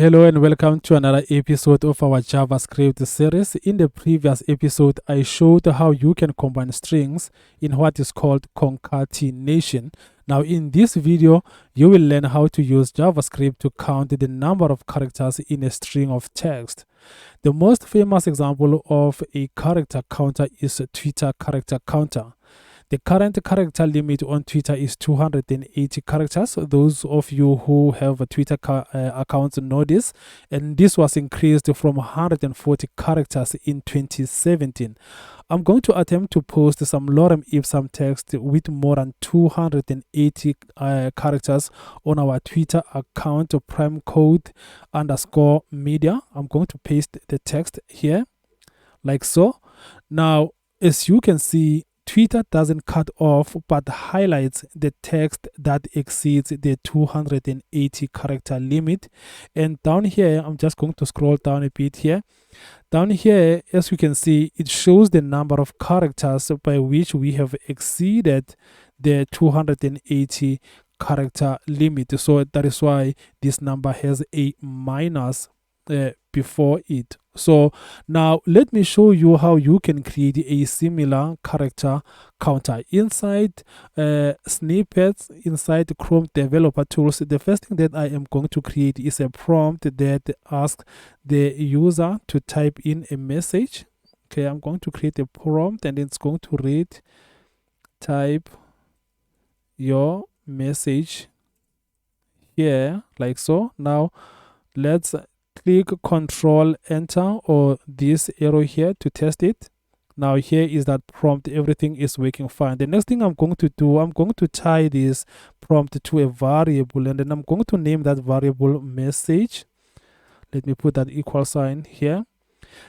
Hello and welcome to another episode of our JavaScript series. In the previous episode, I showed how you can combine strings in what is called concatenation. Now, in this video, you will learn how to use JavaScript to count the number of characters in a string of text. The most famous example of a character counter is a Twitter character counter. The current character limit on Twitter is 280 characters. Those of you who have a Twitter account know this. And this was increased from 140 characters in 2017. I'm going to attempt to post some lorem ipsum text with more than 280 characters on our Twitter account, primecode_media. I'm going to paste the text here, like so. Now, as you can see, Twitter doesn't cut off but highlights the text that exceeds the 280 character limit. And down here, I'm just going to scroll down a bit here. Down here, as you can see, it shows the number of characters by which we have exceeded the 280 character limit. So that is why this number has a minus before it. So now let me show you how you can create a similar character counter inside snippets inside Chrome Developer Tools. The first thing that I am going to create is a prompt that asks the user to type in a message. Okay, I'm going to create a prompt and it's going to read, type your message here, like so. Now let's click Control Enter or this arrow here to test it. Now here is that prompt. Everything is working fine. The next thing I'm going to do, I'm going to tie this prompt to a variable and then I'm going to name that variable message. Let me put that equal sign here.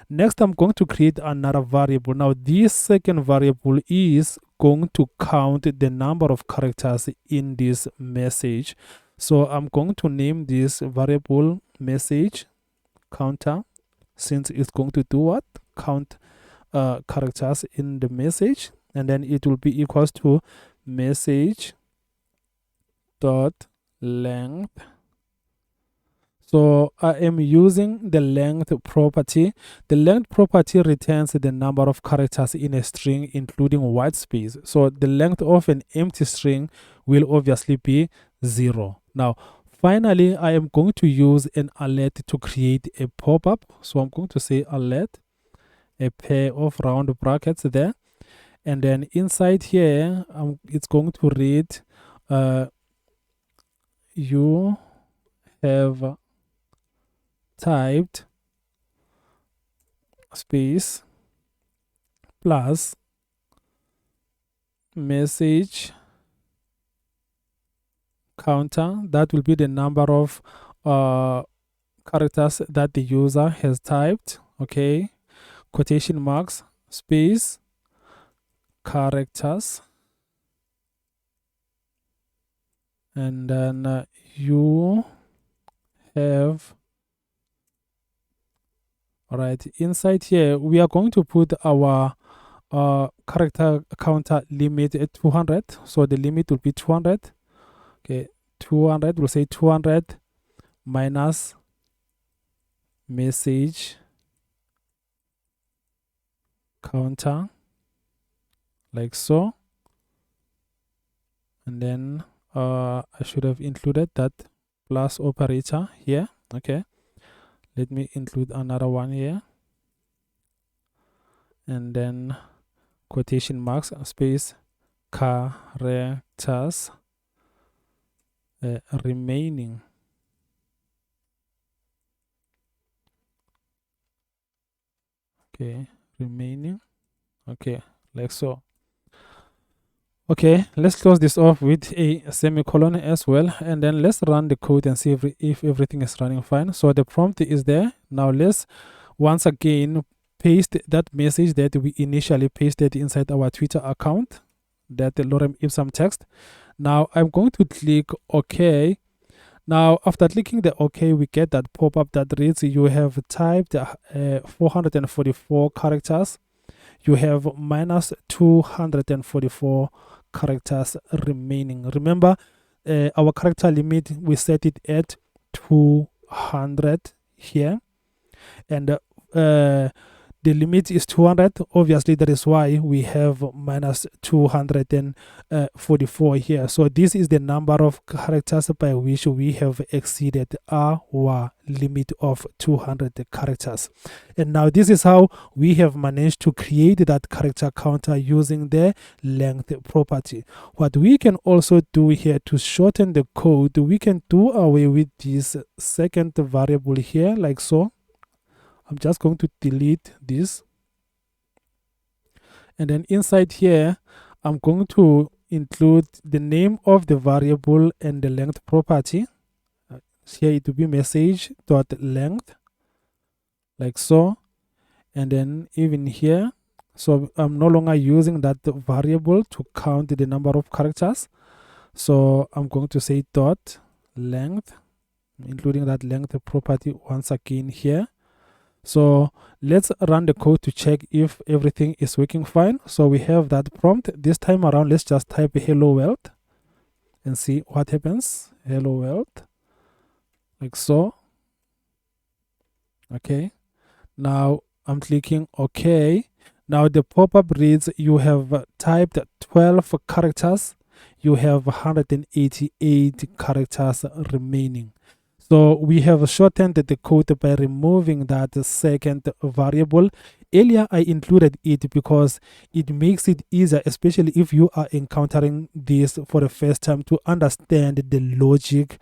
Next, I'm going to create another variable. Now this second variable is going to count the number of characters in this message. So I'm going to name this variable message counter, since it's going to do what? Count characters in the message, and then it will be equals to message dot length. So I am using the length property. The length property returns the number of characters in a string, including whitespace. So the length of an empty string will obviously be 0. Now, finally, I am going to use an alert to create a pop-up. So I'm going to say alert, a pair of round brackets there. And then inside here, it's going to read, you have typed space plus message counter. That will be the number of characters that the user has typed. Okay, quotation marks, space, characters, and then you have. All right, inside here we are going to put our character counter limit at 200. So the limit will be 200. Okay, 200, we'll say 200 minus message counter, like so. And then I should have included that plus operator here. Okay, let me include another one here. And then quotation marks, space, characters remaining. Okay, remaining. Okay, like so. Okay, let's close this off with a semicolon as well, and then let's run the code and see if everything is running fine. So the prompt is there. Now let's once again paste that message that we initially pasted inside our Twitter account, that the lorem ipsum text. Now I'm going to click OK. Now after clicking the OK, we get that pop-up that reads, you have typed 444 characters. You have minus 244 characters remaining. Remember, our character limit, we set it at 2 100 here, and the limit is 200. Obviously, that is why we have minus 244 here. So this is the number of characters by which we have exceeded our limit of 200 characters. And now this is how we have managed to create that character counter using the length property. What we can also do here to shorten the code, we can do away with this second variable here, like so. I'm just going to delete this, and then inside here I'm going to include the name of the variable and the length property. Here it will be message.length, like so. And then even here, so I'm no longer using that variable to count the number of characters, so I'm going to say dot length, including that length property once again here. So let's run the code to check if everything is working fine. So we have that prompt. This time around, let's just type hello world and see what happens. Hello world, like so. Okay, now I'm clicking OK. Now the pop-up reads, you have typed 12 characters, you have 188 characters remaining. So we have shortened the code by removing that second variable. Earlier I included it because it makes it easier, especially if you are encountering this for the first time, to understand the logic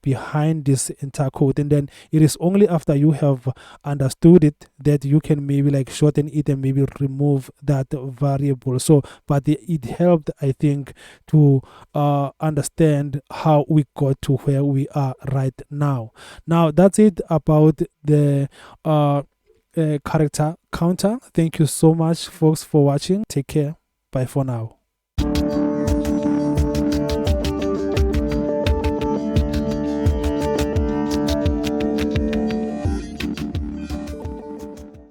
behind this entire code. And then it is only after you have understood it that you can maybe like shorten it and maybe remove that variable. So but it helped, I think, to understand how we got to where we are right now. Now that's it about the character counter. Thank you so much, folks, for watching. Take care. Bye for now.